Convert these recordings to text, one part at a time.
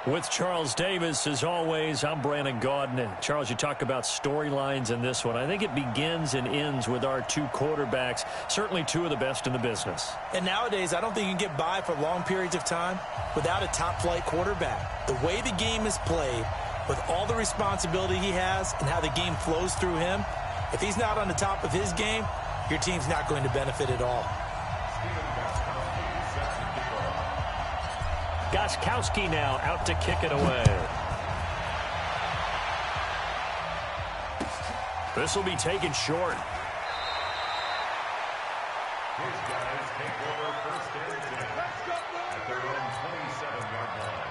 With Charles Davis, as always, I'm Brandon Gaudin. And Charles, you talk about storylines in this one. I think it begins and ends with our two quarterbacks, certainly two of the best in the business. And nowadays, I don't think you can get by for long periods of time without a top-flight quarterback. The way the game is played, with all the responsibility he has and how the game flows through him, if he's not on the top of his game, your team's not going to benefit at all. Gostkowski now out to kick it away. This will be taken short. His guys take over first and 10 at their own 27-yard line.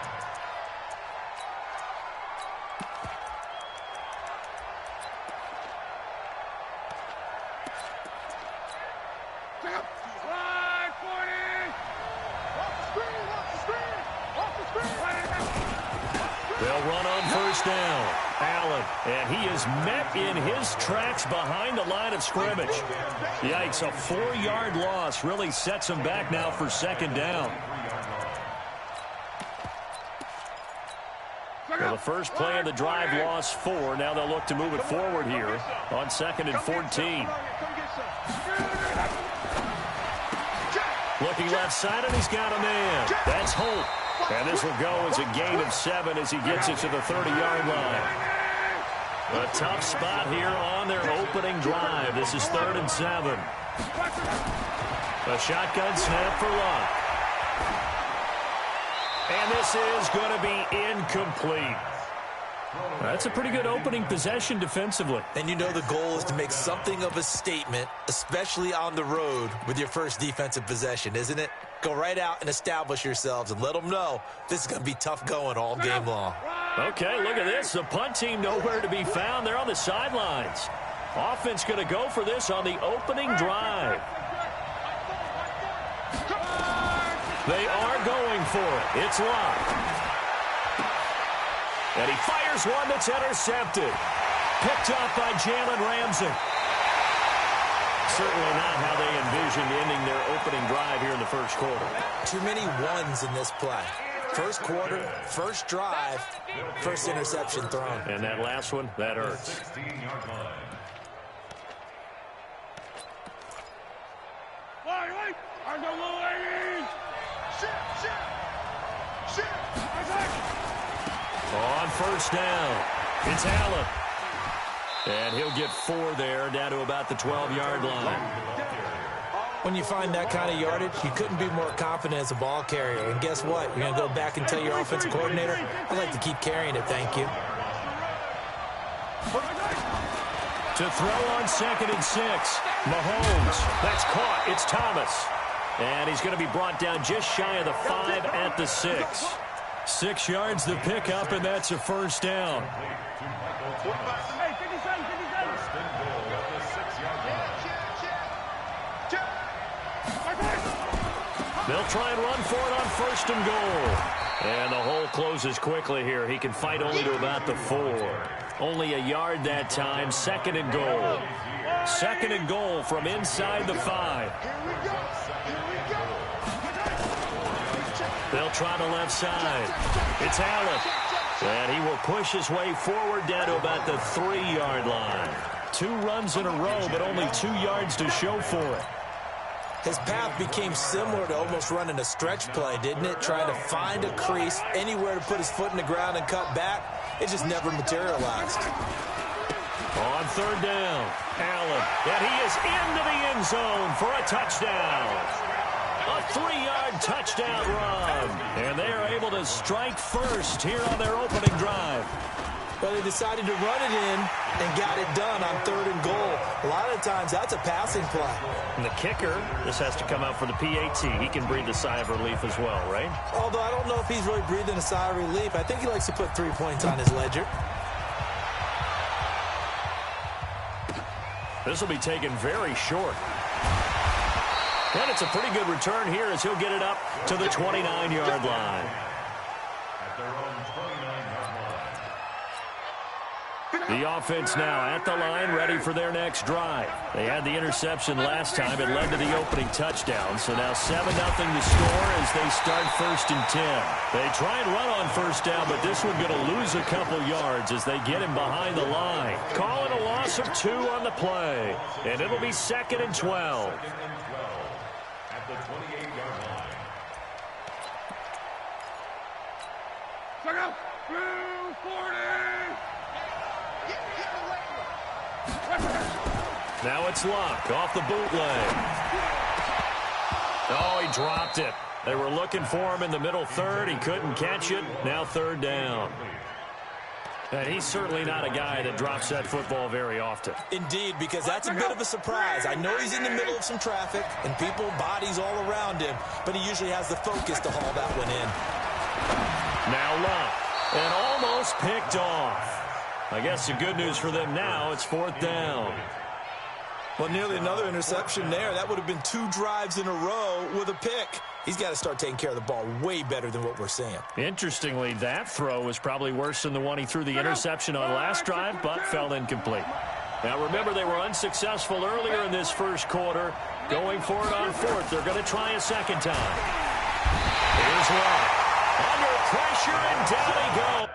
They'll run on first down. Allen, and he is met in his tracks behind the line of scrimmage. Yikes, a 4-yard loss really sets him back now for second down. Well, the first play of the drive lost 4. Now they'll look to move it forward here on 2nd and 14. Looking left side, and he's got a man. That's Holt. And this will go as a gain of 7 as he gets it to the 30-yard line. A tough spot here on their opening drive. This is 3rd and 7. A shotgun snap for Luck. And this is going to be incomplete. That's a pretty good opening possession defensively. And you know the goal is to make something of a statement, especially on the road with your first defensive possession, isn't it? Go right out and establish yourselves and let them know this is going to be tough going all game long. Okay, look at this. The punt team nowhere to be found. They're on the sidelines. Offense going to go for this on the opening drive. They are going for it. It's Luck. And he fires one that's intercepted. Picked off by Jalen Ramsey. Certainly not how they envisioned ending their opening drive here in the first quarter. Too many ones in this play. First quarter, first drive, first interception thrown. And that last one, that hurts. 16-yard line. On first down, it's Allen. And he'll get 4 there, down to about the 12-yard line. When you find that kind of yardage, you couldn't be more confident as a ball carrier. And guess what? You're going to go back and tell your offensive coordinator, I'd like to keep carrying it, thank you. To throw on 2nd and 6. Mahomes. That's caught. It's Thomas. And he's going to be brought down just shy of the 5 at the 6. 6 yards the pickup, and that's a first down. They'll try and run for it on 1st and goal. And the hole closes quickly here. He can fight only to about the 4. Only a yard that time. 2nd and goal. 2nd and goal from inside the 5. They'll try the left side. It's Allen. And he will push his way forward down to about the 3-yard line. 2 runs in a row, but only 2 yards to show for it. His path became similar to almost running a stretch play, didn't it? Trying to find a crease, anywhere to put his foot in the ground and cut back. It just never materialized. On 3rd down, Allen. And he is into the end zone for a touchdown. A 3-yard touchdown run. And they are able to strike first here on their opening drive. But they decided to run it in and got it done on 3rd and goal. A lot of times that's a passing play. And the kicker, this has to come out for the PAT. He can breathe a sigh of relief as well, right? Although I don't know if he's really breathing a sigh of relief. I think he likes to put 3 points on his ledger. This will be taken very short. And it's a pretty good return here as he'll get it up to the 29-yard line. At their own 29-yard line. The offense now at the line, ready for their next drive. They had the interception last time. It led to the opening touchdown. So now 7-0 to score as they start 1st and 10. They try and run on 1st down, but this one going to lose a couple yards as they get him behind the line. Calling a loss of 2 on the play. And it'll be 2nd and 12. At the 28-yard line. Check out. 40. Now it's Luck off the bootleg. Oh, he dropped it. They were looking for him in the middle third. He couldn't catch it. Now 3rd down. And he's certainly not a guy that drops that football very often. Indeed, because that's a bit of a surprise. I know he's in the middle of some traffic and people, bodies all around him, but he usually has the focus to haul that one in. Now Luck, and almost picked off. I guess the good news for them now, it's 4th down. Well, nearly another interception there. That would have been 2 drives in a row with a pick. He's got to start taking care of the ball way better than what we're seeing. Interestingly, that throw was probably worse than the one he threw the interception on last drive, but fell incomplete. Now, remember, they were unsuccessful earlier in this first quarter. Going for it on 4th. They're going to try a second time. Here's Luck. Under pressure, and down he goes.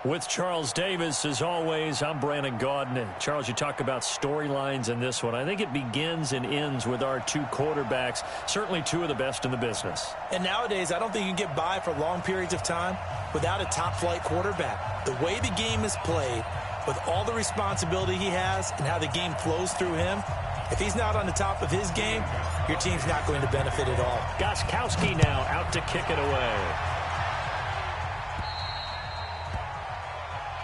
With Charles Davis, as always, I'm Brandon Gaudin. And Charles, you talk about storylines in this one. I think it begins and ends with our 2 quarterbacks, certainly 2 of the best in the business. And nowadays, I don't think you can get by for long periods of time without a top-flight quarterback. The way the game is played, with all the responsibility he has and how the game flows through him, if he's not on the top of his game, your team's not going to benefit at all. Gostkowski now out to kick it away.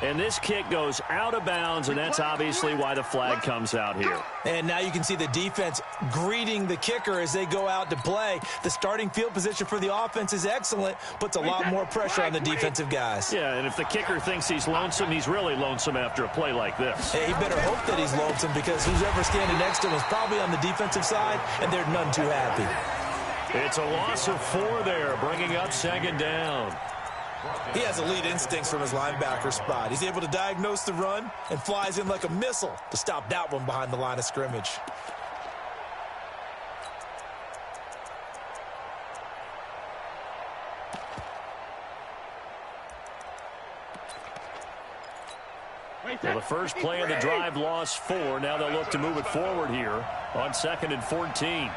And this kick goes out of bounds, and that's obviously why the flag comes out here. And now you can see the defense greeting the kicker as they go out to play. The starting field position for the offense is excellent, puts a lot more pressure on the defensive guys. Yeah, and if the kicker thinks he's lonesome, he's really lonesome after a play like this. Hey, he better hope that he's lonesome, because who's ever standing next to him is probably on the defensive side, and they're none too happy. It's a loss of 4 there, bringing up 2nd down. He has elite instincts from his linebacker spot. He's able to diagnose the run and flies in like a missile to stop that one behind the line of scrimmage. Well, the first play of the drive lost 4. Now they'll look to move it forward here on 2nd and 14.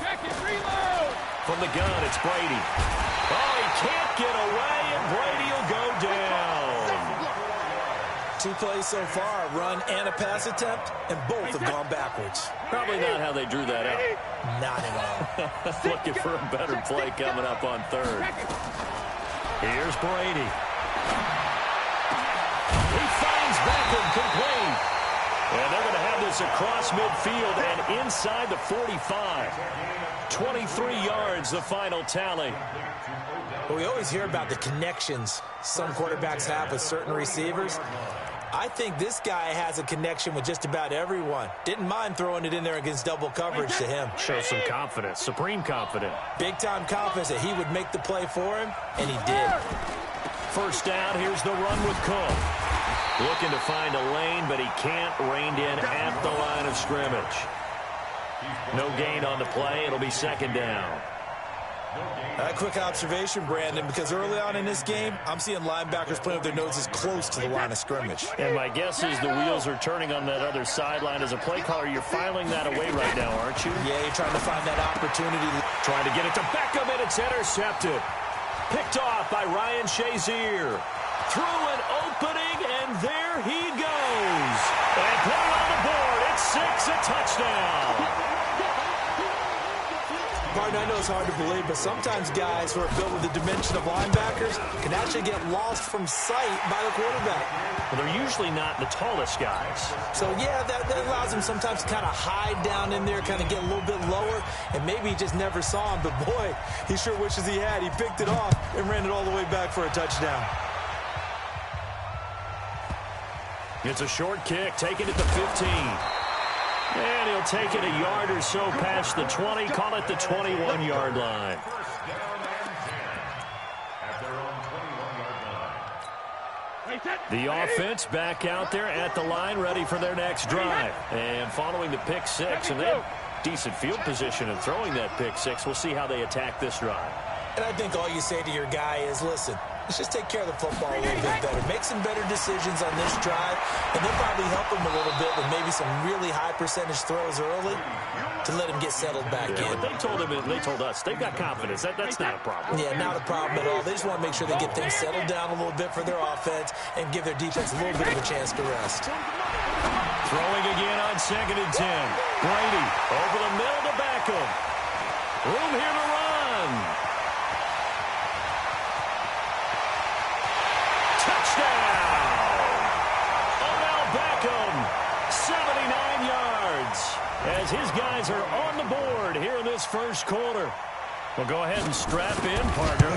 Check it, reload! From the gun, it's Brady. Oh, he can't get away, and Brady will go down. 2 plays so far, a run and a pass attempt, and both have gone backwards. Probably not how they drew that up. Not at all. Looking for a better play coming up on third. Here's Brady. He finds Beckham complete. And they're going to have this across midfield and inside the 45. 23 yards, the final tally. Well, we always hear about the connections some quarterbacks have with certain receivers. I think this guy has a connection with just about everyone. Didn't mind throwing it in there against double coverage to him. Shows some confidence, supreme confidence. Big-time confidence that he would make the play for him, and he did. First down, here's the run with Cook. Looking to find a lane, but he can't, reined in at the line of scrimmage. No gain on the play. It'll be second down. A quick observation, Brandon, because early on in this game, I'm seeing linebackers playing with their noses close to the line of scrimmage. And my guess is the wheels are turning on that other sideline. As a play caller, you're filing that away right now, aren't you? Yeah, you're trying to find that opportunity. Trying to get it to Beckham, and it's intercepted. Picked off by Ryan Shazier. Through an opening, and there he goes. And put it on the board. It's 6, a touchdown. Partner, I know it's hard to believe, but sometimes guys who are built with the dimension of linebackers can actually get lost from sight by the quarterback. Well, they're usually not the tallest guys. So, yeah, that allows them sometimes to kind of hide down in there, kind of get a little bit lower, and maybe he just never saw him. But, boy, he sure wishes he had. He picked it off and ran it all the way back for a touchdown. It's a short kick, taking it to 15. And he'll take it a yard or so past the 20, call it the 21-yard line. First down and 10 at their own 21-yard line. The offense back out there at the line, ready for their next drive. And following the pick six, and they have decent field position in throwing that pick six. We'll see how they attack this drive. And I think all you say to your guy is, listen, let's just take care of the football a little bit better. Make some better decisions on this drive, and they'll probably help him a little bit with maybe some really high percentage throws early to let him get settled back in. But they told him, they told us, they've got confidence. That's not a problem. Yeah, not a problem at all. They just want to make sure they get things settled down a little bit for their offense and give their defense a little bit of a chance to rest. Throwing again on 2nd and 10. Brady over the middle to Beckham. Room here to run. Touchdown! Odell Beckham, 79 yards, as his guys are on the board here in this first quarter. Well, go ahead and strap in, partner.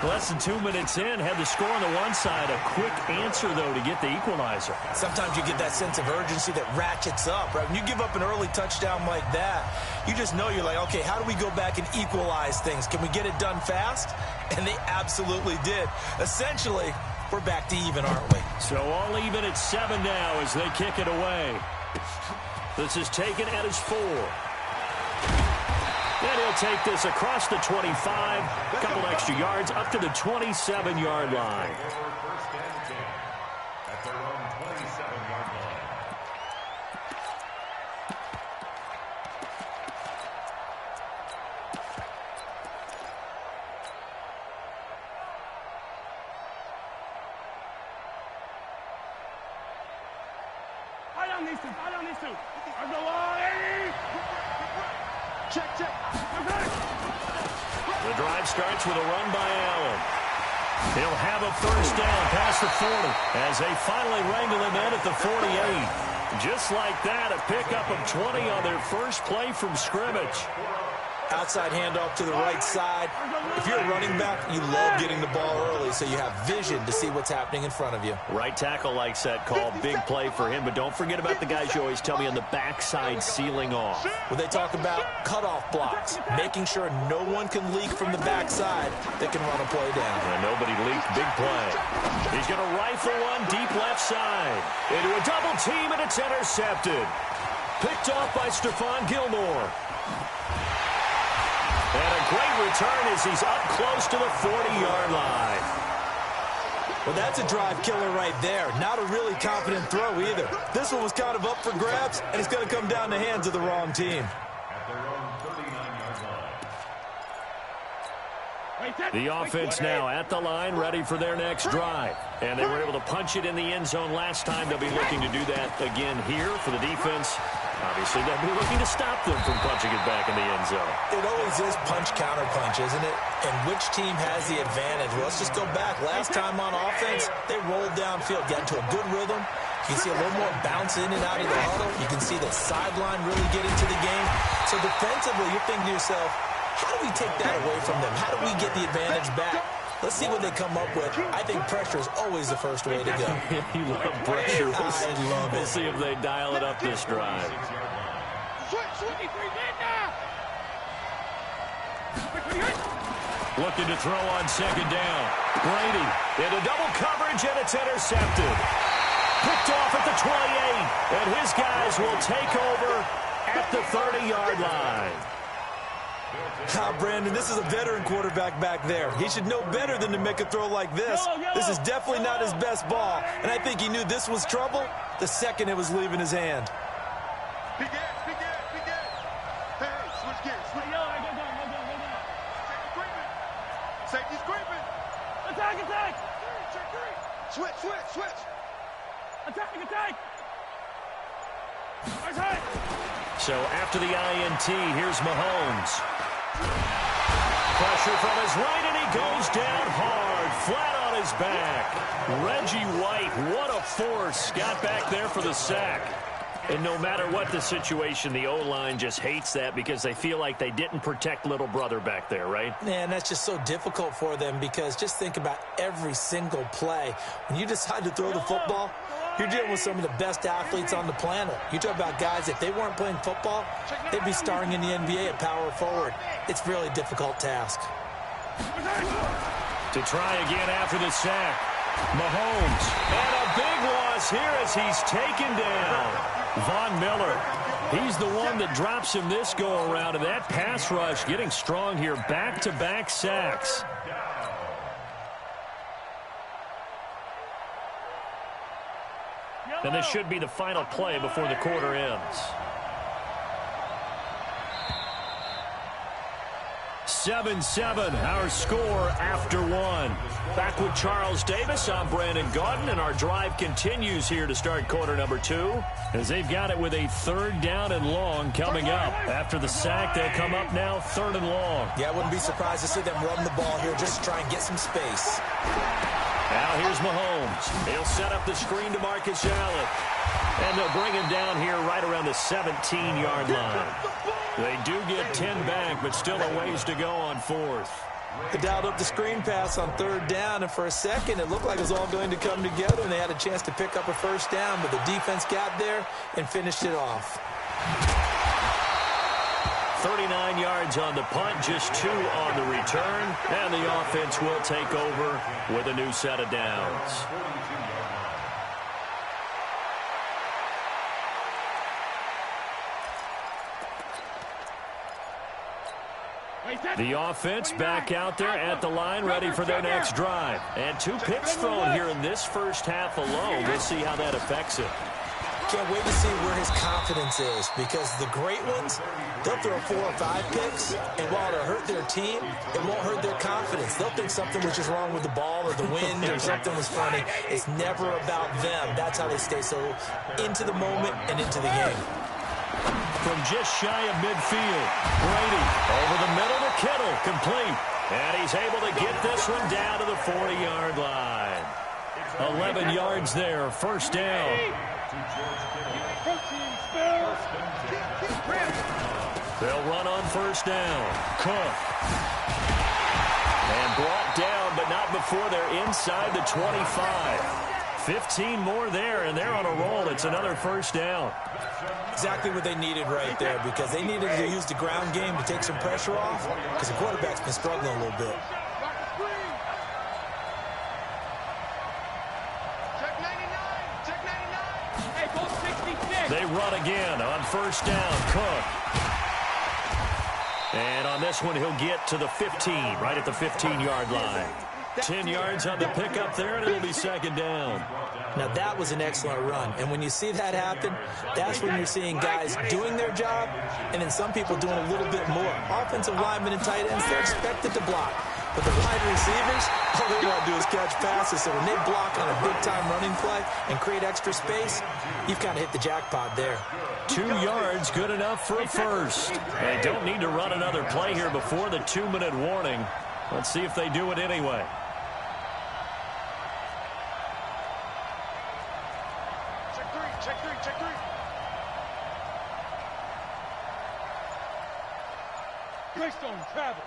Less than 2 minutes in, had the score on the one side. A quick answer, though, to get the equalizer. Sometimes you get that sense of urgency that ratchets up, right? When you give up an early touchdown like that, you just know you're like, okay, how do we go back and equalize things? Can we get it done fast? And they absolutely did. Essentially, we're back to even, aren't we? So all even at 7 now as they kick it away. This is taken at his 4. And he'll take this across the 25, a couple extra yards, up to the 27-yard line. First and 10 at their own 27-yard line. I don't need to. I'm the line. Check. The drive starts with a run by Allen. He'll have a first down past the 40 as they finally wrangle him in at the 48. Just like that, a pickup of 20 on their first play from scrimmage. Outside handoff to the right side. If you're a running back, you love getting the ball early so you have vision to see what's happening in front of you. Right tackle likes that call. Big play for him, but don't forget about the guys you always tell me on the backside sealing off. When they talk about cutoff blocks, making sure no one can leak from the backside that can run a play down. And nobody leaked. Big play. He's going to rifle one deep left side. Into a double team, and it's intercepted. Picked off by Stephon Gilmore. And a great return as he's up close to the 40-yard line. Well, that's a drive killer right there. Not a really confident throw either. This one was kind of up for grabs, and it's going to come down the hands of the wrong team. At their own 39-yard line. The offense now at the line, ready for their next drive. And they were able to punch it in the end zone last time. They'll be looking to do that again here for the defense. Obviously, they'll be looking to stop them from punching it back in the end zone. It always is punch-counter-punch, isn't it? And which team has the advantage? Well, let's just go back. Last time on offense, they rolled downfield, got into a good rhythm. You can see a little more bounce in and out of the huddle. You can see the sideline really get into the game. So defensively, you're thinking to yourself, how do we take that away from them? How do we get the advantage back? Let's see what they come up with. I think pressure is always the first way to go. You love pressure. I love it. We'll see if they dial it up this drive. Looking to throw on second down. Brady into double coverage, and it's intercepted. Picked off at the 28, and his guys will take over at the 30-yard line. Brandon, this is a veteran quarterback back there. He should know better than to make a throw like this. This is definitely not his best ball, and I think he knew this was trouble the second it was leaving his hand. Big ass, big ass, big ass. Hey, switch gears, switch. Go down. Safety's creeping. Attack. Switch. Attack. So after the INT, here's Mahomes. Pressure from his right, and he goes down hard, flat on his back. Reggie White, what a force, got back there for the sack. And no matter what the situation, the O-line just hates that because they feel like they didn't protect little brother back there, right? Man, that's just so difficult for them because just think about every single play. When you decide to throw the football, you're dealing with some of the best athletes on the planet. You talk about guys, if they weren't playing football, they'd be starring in the NBA at power forward. It's a really difficult task. To try again after the sack. Mahomes. And a big loss here as he's taken down. Von Miller. He's the one that drops him this go-around. And that pass rush getting strong here. Back-to-back sacks. And this should be the final play before the quarter ends. 7-7, our score after one. Back with Charles Davis, I'm Brandon Gaudin, and our drive continues here to start quarter number two, as they've got it with a 3rd down and long coming up. After the sack, they'll come up now 3rd and long. Yeah, I wouldn't be surprised to see them run the ball here just to try and get some space. Now here's Mahomes. He'll set up the screen to Marcus Allen. And they'll bring him down here right around the 17-yard line. They do get 10 back, but still a ways to go on 4th. They dialed up the screen pass on 3rd down, and for a second it looked like it was all going to come together, and they had a chance to pick up a 1st down, but the defense got there and finished it off. 39 yards on the punt, just 2 on the return, and the offense will take over with a new set of downs. The offense back out there at the line, ready for their next drive. And 2 picks thrown here in this first half alone. We'll see how that affects it. Can't wait to see where his confidence is, because the great ones, they'll throw 4 or 5 picks, and while it'll hurt their team, it won't hurt their confidence. They'll think something was just wrong with the ball or the wind or something was funny. It's never about them. That's how they stay so into the moment and into the game. From just shy of midfield, Brady over the middle to Kittle, complete. And he's able to get this one down to the 40-yard line. 11 yards there, 1st down. They'll run on 1st down. Cook. And brought down, but not before they're inside the 25. 15 more there, and they're on a roll. It's another 1st down. Exactly what they needed right there, because they needed to use the ground game to take some pressure off, because the quarterback's been struggling a little bit. They run again on 1st down. Cook. And on this one, he'll get to the 15, right at the 15-yard line. 10 yards on the pickup there, and it'll be 2nd down. Now, that was an excellent run. And when you see that happen, that's when you're seeing guys doing their job and then some people doing a little bit more. Offensive linemen and tight ends, they're expected to block. But the wide receivers, all they want to do is catch passes. So when they block on a big-time running play and create extra space, you've kind of hit the jackpot there. 2 yards, good enough for a first. They don't need to run another play here before the 2-minute warning. Let's see if they do it anyway. Check three, check three, check three. Greystone, travel.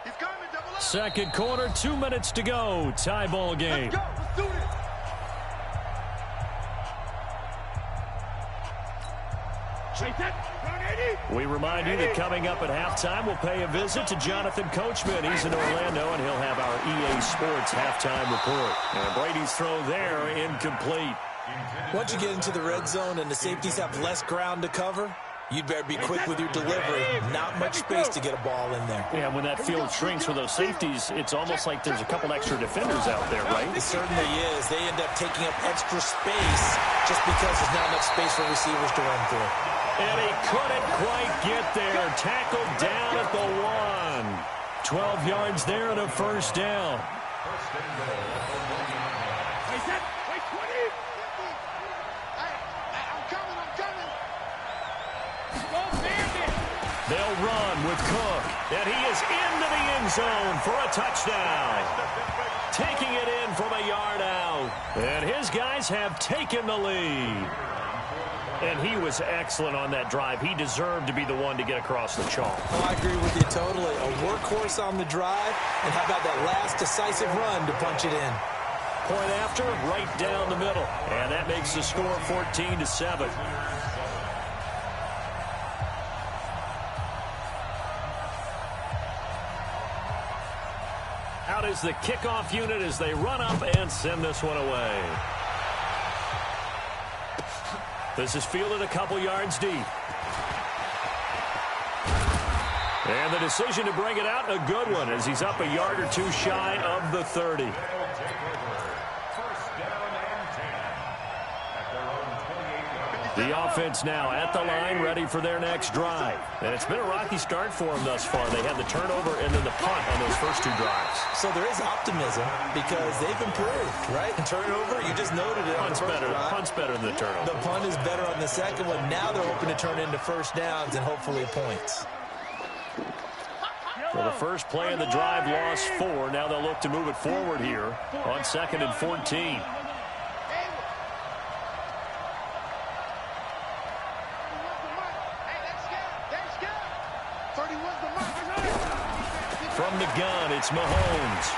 He's coming, double up. Second quarter, 2 minutes to go. Tie ball game. Let's go, let's do this. Shake that, run 80. We remind you that coming up at halftime, we'll pay a visit to Jonathan Coachman. He's in Orlando, and he'll have our EA Sports halftime report. And Brady's throw there, incomplete. Once you get into the red zone and the safeties have less ground to cover, you'd better be quick with your delivery. Not much space to get a ball in there. Yeah, when that field shrinks with those safeties, it's almost like there's a couple extra defenders out there, right? It certainly is. They end up taking up extra space just because there's not enough space for receivers to run through. And he couldn't quite get there. Tackled down at the 1. 12 yards there and a first down. Wait, set, wait, 20. I'm coming, I'm coming. Go, Bandit. They'll run with Cook. And he is into the end zone for a touchdown. Taking it in from a yard out. And his guys have taken the lead. And he was excellent on that drive. He deserved to be the one to get across the chalk. Oh, I agree with you totally. A workhorse on the drive, and how about that last decisive run to punch it in? Point after, right down the middle. And that makes the score 14-7. Out is the kickoff unit as they run up and send this one away. This is fielded a couple yards deep. And the decision to bring it out, a good one, as he's up a yard or two shy of the 30. The offense now at the line, ready for their next drive. And it's been a rocky start for them thus far. They had the turnover and then the punt on those first 2 drives. So there is optimism because they've improved, right? And turnover, you just noted it. Punt's better than the turnover. The punt is better on the second one. Now they're hoping to turn into first downs and hopefully points. Well, the first play of the drive lost 4. Now they'll look to move it forward here on 2nd and 14. From the gun, it's Mahomes.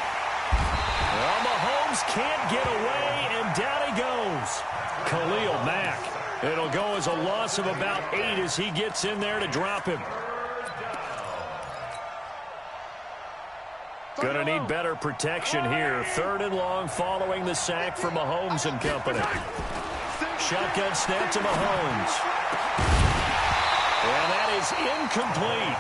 Well, Mahomes can't get away, and down he goes. Khalil Mack. It'll go as a loss of about 8 as he gets in there to drop him. Gonna need better protection here. 3rd and long following the sack for Mahomes and company. Shotgun snap to Mahomes. And that is incomplete.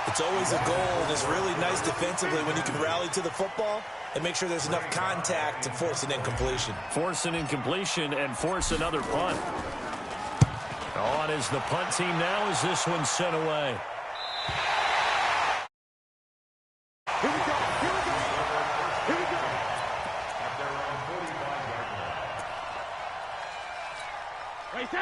It's always a goal, and it's really nice defensively when you can rally to the football and make sure there's enough contact to force an incompletion. Force an incompletion and force another punt. On is the punt team now as this one's sent away. Here we go, here we go, here we go.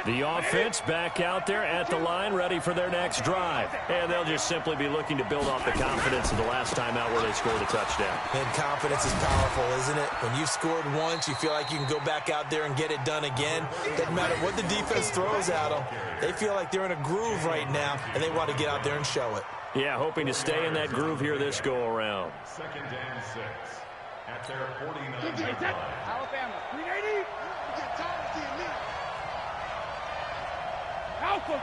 The offense back out there at the line, ready for their next drive. And they'll just simply be looking to build off the confidence of the last time out where they scored a touchdown. And confidence is powerful, isn't it? When you've scored once, you feel like you can go back out there and get it done again. Doesn't matter what the defense throws at them. They feel like they're in a groove right now, and they want to get out there and show it. Yeah, hoping to stay in that groove here this go-around. 2nd and 6 at their 49-yard line. Alabama, 380. You get tired of seeing me. Alpha.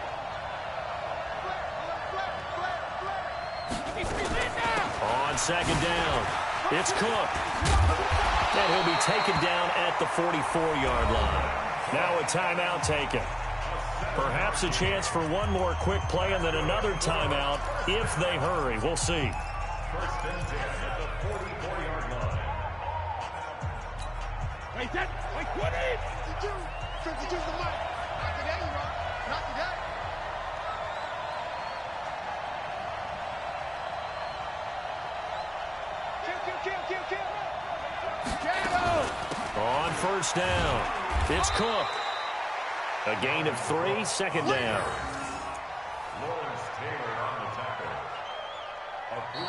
On 2nd down, it's Cook. And he'll be taken down at the 44-yard line. Now a timeout taken. Perhaps a chance for one more quick play and then another timeout if they hurry. We'll see. 1st and 10 at the 44-yard line. Wait, that. Wait, 20. 52 the mic. Not today, you know. Not today. first down. It's Cook. A gain of 3, second down.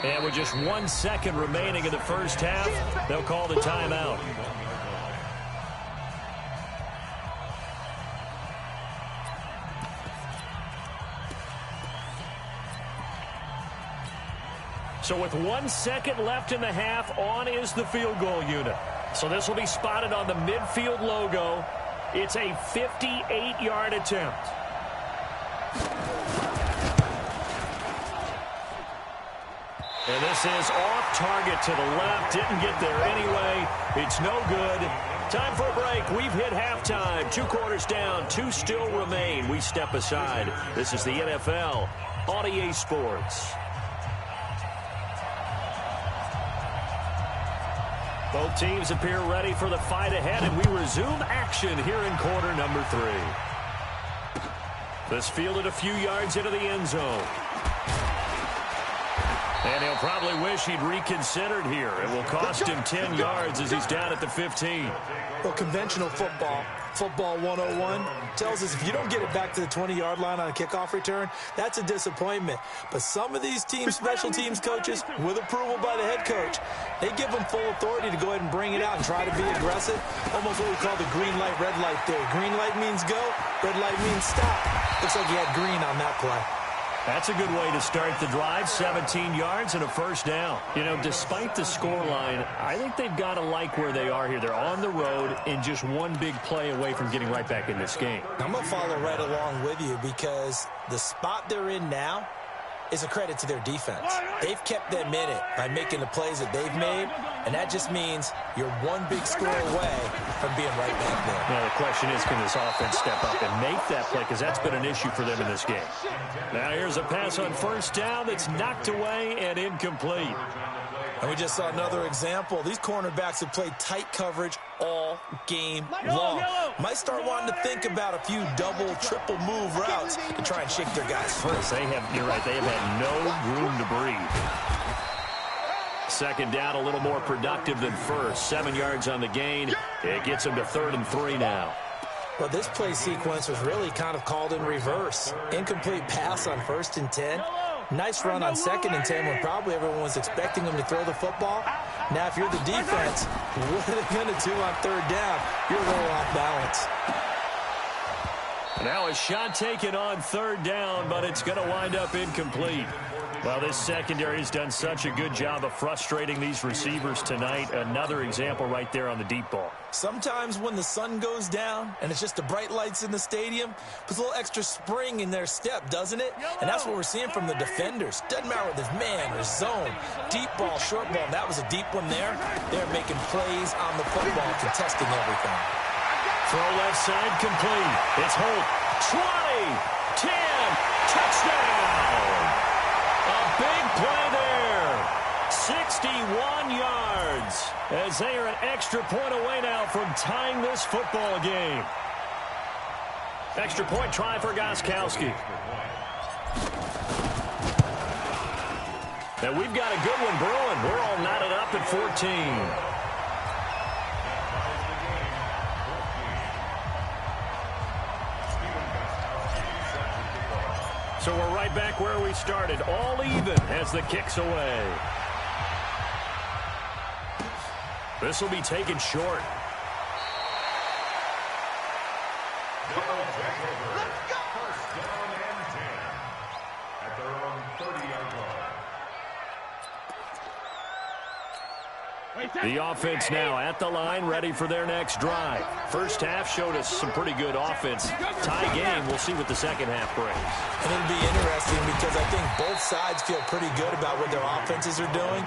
And with just 1 second remaining in the first half, they'll call the timeout. So with 1 second left in the half, on is the field goal unit. So this will be spotted on the midfield logo. It's a 58-yard attempt. And this is off target to the left. Didn't get there anyway. It's no good. Time for a break. We've hit halftime. 2 quarters down. 2 still remain. We step aside. This is the NFL on EA Sports. Both teams appear ready for the fight ahead, and we resume action here in quarter number 3. This fielded a few yards into the end zone. And he'll probably wish he'd reconsidered here. It will cost him 10 yards as he's down at the 15. Well, conventional football 101, tells us if you don't get it back to the 20-yard line on a kickoff return, that's a disappointment. But some of these teams, special teams coaches, with approval by the head coach, they give them full authority to go ahead and bring it out and try to be aggressive. Almost what we call the green light, red light theory. Green light means go, red light means stop. Looks like he had green on that play. That's a good way to start the drive. 17 yards and a first down. You know, despite the scoreline, I think they've got to like where they are here. They're on the road and just one big play away from getting right back in this game. I'm going to follow right along with you because the spot they're in now is a credit to their defense. They've kept them in it by making the plays that they've made, and that just means you're one big score away from being right back there. Now, the question is, can this offense step up and make that play? Because that's been an issue for them in this game. Now, here's a pass on first down that's knocked away and incomplete. And we just saw another example. These cornerbacks have played tight coverage all game long. Might start wanting to think about a few double, triple move routes to try and shake their guys first. You're right, they have had no room to breathe. Second down, a little more productive than first. 7 yards on the gain. It gets them to 3rd and 3 now. Well, this play sequence was really kind of called in reverse. Incomplete pass on 1st and 10. Nice run on 2nd and 10 when probably everyone was expecting them to throw the football. Now, if you're the defense, what are they going to do on 3rd down? You're a little off balance. Now a shot taken on 3rd down, but it's going to wind up incomplete. Well, this secondary has done such a good job of frustrating these receivers tonight. Another example right there on the deep ball. Sometimes when the sun goes down and it's just the bright lights in the stadium, puts a little extra spring in their step, doesn't it? And that's what we're seeing from the defenders. Doesn't matter whether it's man or zone, deep ball, short ball. That was a deep one there. They're making plays on the football, contesting everything. Throw left side complete. It's Holt. 20, 10, touchdown. A big play there. 61 yards as they are an extra point away now from tying this football game. Extra point try for Gostkowski. And we've got a good one brewing. We're all knotted up at 14. So we're right back where we started, all even as the kick's away. This will be taken short. Let's go! First down and 10 at their own 30-yard line. The offense now at the line, ready for their next drive. First half showed us some pretty good offense. Tie game, we'll see what the second half brings. And it'll be interesting because I think both sides feel pretty good about what their offenses are doing.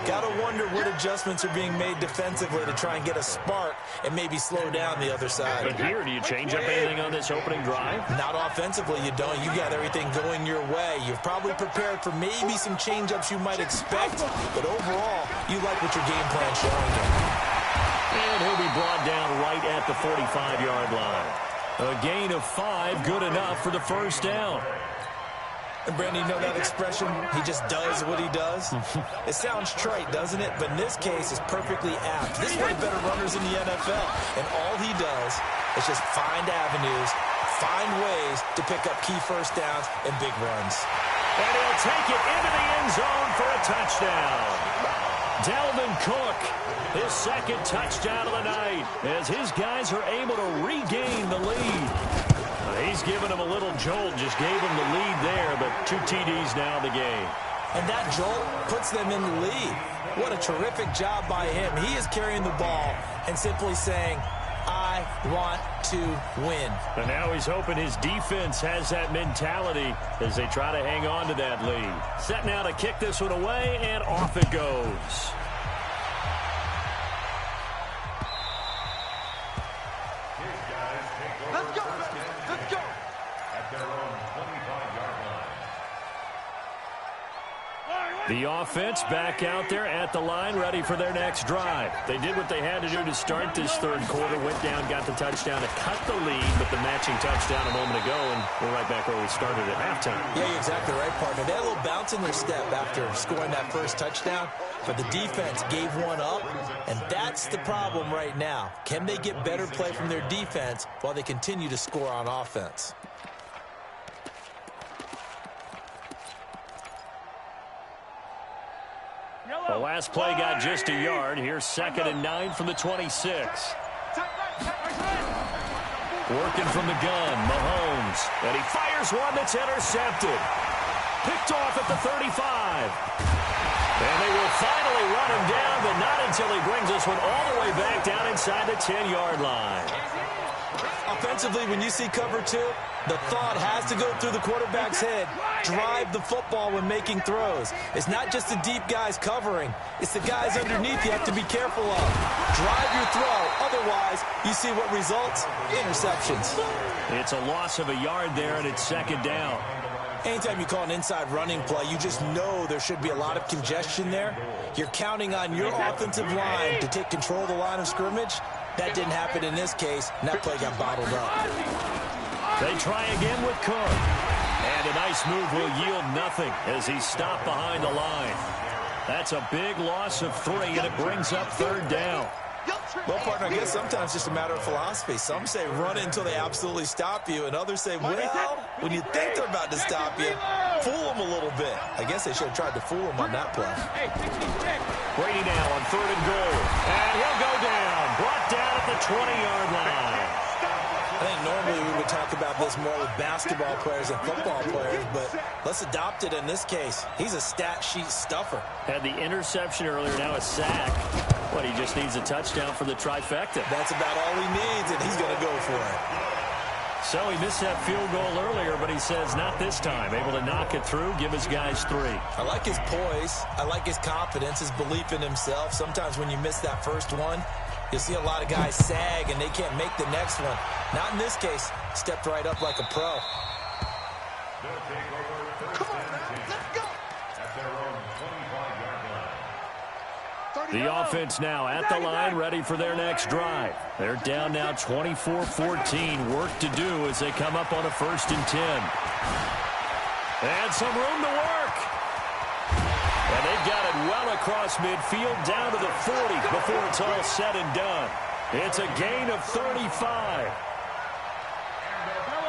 Got to wonder what adjustments are being made defensively to try and get a spark and maybe slow down the other side. But here, do you change up anything on this opening drive? Not offensively, you don't. You got everything going your way. You've probably prepared for maybe some change-ups you might expect, but overall, you like what your game plan showing you. And he'll be brought down right at the 45-yard line. A gain of 5, good enough for the first down. And Brandon, you know that expression? He just does what he does? It sounds trite, doesn't it? But in this case, it's perfectly apt. This is one of the better runners in the NFL. And all he does is just find avenues, find ways to pick up key first downs and big runs. And he'll take it into the end zone for a touchdown. Dalvin Cook, his second touchdown of the night, as his guys are able to regain the lead. He's given him a little jolt, just gave him the lead there, but 2 TDs now in the game. And that jolt puts them in the lead. What a terrific job by him. He is carrying the ball and simply saying, I want to win. And now he's hoping his defense has that mentality as they try to hang on to that lead. Set now to kick this one away, and off it goes. The offense back out there at the line, ready for their next drive. They did what they had to do to start this third quarter, went down, got the touchdown to cut the lead, but the matching touchdown a moment ago, and we're right back where we started at halftime. Yeah, you're exactly right, partner. They had a little bounce in their step after scoring that first touchdown, but the defense gave one up, and that's the problem right now. Can they get better play from their defense while they continue to score on offense? The last play got just a yard. Here's 2nd and 9 from the 26. Working from the gun, Mahomes. And he fires one that's intercepted. Picked off at the 35. And they will finally run him down, but not until he brings this one all the way back down inside the 10-yard line. Offensively, when you see cover 2, the thought has to go through the quarterback's head. Drive the football when making throws. It's not just the deep guys covering. It's the guys underneath you have to be careful of. Drive your throw. Otherwise, you see what results? Interceptions. It's a loss of a yard there, and it's 2nd down. Anytime you call an inside running play, you just know there should be a lot of congestion there. You're counting on your offensive line to take control of the line of scrimmage. That didn't happen in this case, and that play got bottled up. They try again with Cook. And a nice move will yield nothing as he's stopped behind the line. That's a big loss of 3, and it brings up 3rd down. Well, partner, I guess sometimes it's just a matter of philosophy. Some say run it until they absolutely stop you, and others say, well, when you think they're about to stop you, fool them a little bit. I guess they should have tried to fool them on that play. Brady now on 3rd and goal. And he'll go down. Brought down at the 20-yard line. I think normally we would talk about this more with basketball players and football players, but let's adopt it in this case. He's a stat sheet stuffer. Had the interception earlier, now a sack. But he just needs a touchdown for the trifecta. That's about all he needs, and he's going to go for it. So he missed that field goal earlier, but he says not this time. Able to knock it through, give his guys 3. I like his poise. I like his confidence, his belief in himself. Sometimes when you miss that first one, you'll see a lot of guys sag, and they can't make the next one. Not in this case. Stepped right up like a pro. Come on, man. Let's go. At their own 25-yard line. The offense now at the line, ready for their next drive. They're down now 24-14. Work to do as they come up on a 1st and 10. And some room to work. And they've got it well across midfield, down to the 40 before it's all said and done. It's a gain of 35.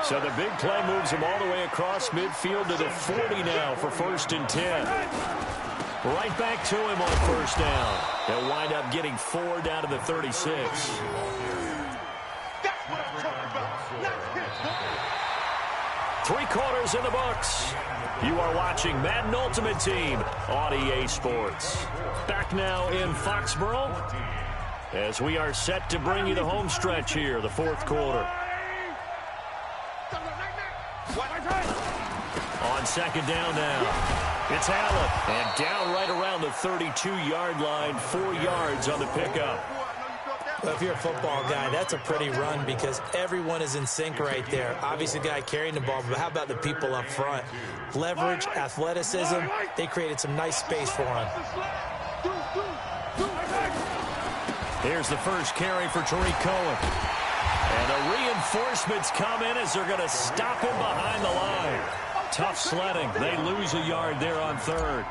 So the big play moves them all the way across midfield to the 40 now for 1st and 10. Right back to him on 1st down. They'll wind up getting 4 down to the 36. That's what I'm talking about. Let's get 3 quarters in the books. You are watching Madden Ultimate Team on EA Sports. Back now in Foxborough as we are set to bring you the home stretch here, the 4th quarter. On 2nd down now, it's Allen, and down right around the 32-yard line, 4 yards on the pickup. Well, if you're a football guy, that's a pretty run because everyone is in sync right there. Obviously, the guy carrying the ball, but how about the people up front? Leverage, athleticism, they created some nice space for him. Here's the first carry for Tariq Cohen. And the reinforcements come in as they're going to stop him behind the line. tough sledding. They lose a yard there on third.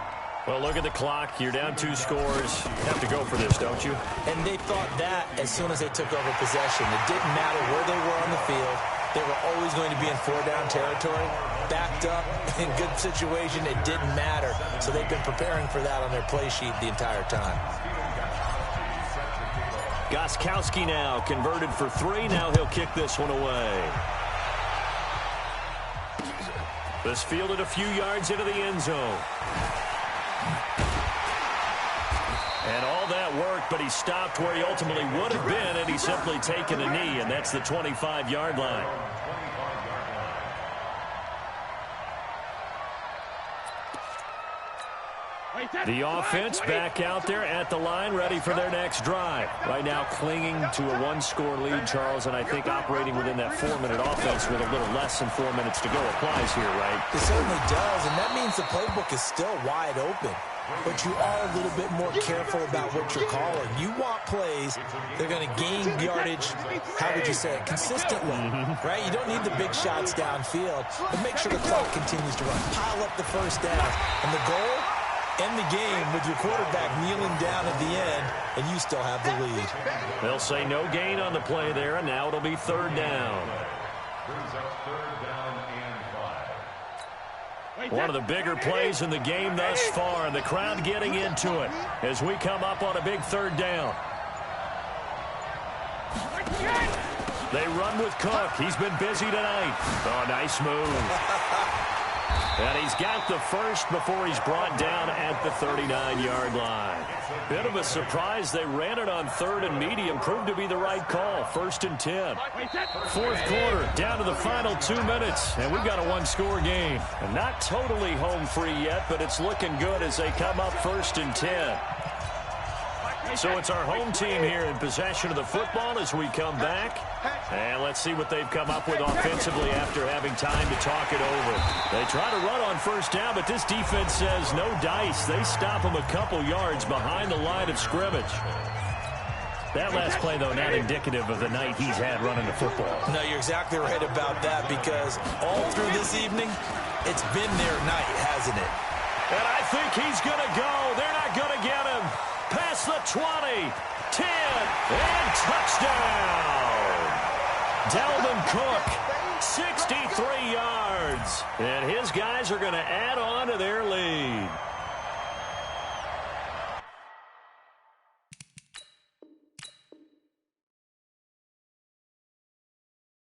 Well, look at the clock. You're down 2 scores. You have to go for this, don't you? And they thought that as soon as they took over possession. It didn't matter where they were on the field. They were always going to be in 4-down territory. Backed up, in good situation, it didn't matter. So they've been preparing for that on their play sheet the entire time. Gostkowski now converted for 3. Now he'll kick this one away. This fielded a few yards into the end zone. And all that worked, but he stopped where he ultimately would have been had he simply taken a knee, and that's the 25-yard line. The offense back out there at the line, ready for their next drive. Right now clinging to a 1-score lead, Charles, and I think operating within that 4-minute offense with a little less than 4 minutes to go applies here, right? It certainly does, and that means the playbook is still wide open. But you are a little bit more careful about what you're calling. You want plays, they're going to gain yardage, how would you say it, consistently, right? You don't need the big shots downfield, but make sure the clock continues to run. Pile up the first down. And the goal? End the game with your quarterback kneeling down at the end, and you still have the lead. They'll say no gain on the play there, and now it'll be 3rd down. Brings up 3rd down and 5. One of the bigger plays in the game thus far, and the crowd getting into it as we come up on a big 3rd down. They run with Cook. He's been busy tonight. Oh, nice move. And he's got the first before he's brought down at the 39-yard line. Bit of a surprise. They ran it on 3rd and medium. Proved to be the right call. 1st and 10. 4th quarter, down to the final 2 minutes. And we've got a 1-score game. And not totally home free yet, but it's looking good as they come up 1st and 10. So it's our home team here in possession of the football as we come back. And let's see what they've come up with offensively after having time to talk it over. They try to run on 1st down, but this defense says no dice. They stop him a couple yards behind the line of scrimmage. That last play, though, not indicative of the night he's had running the football. No, you're exactly right about that, because all through this evening, it's been their night, hasn't it? And I think he's going to go. They're not going to get him. Past the 20, 10, and touchdown. Dalvin Cook, 63 yards. And his guys are going to add on to their lead.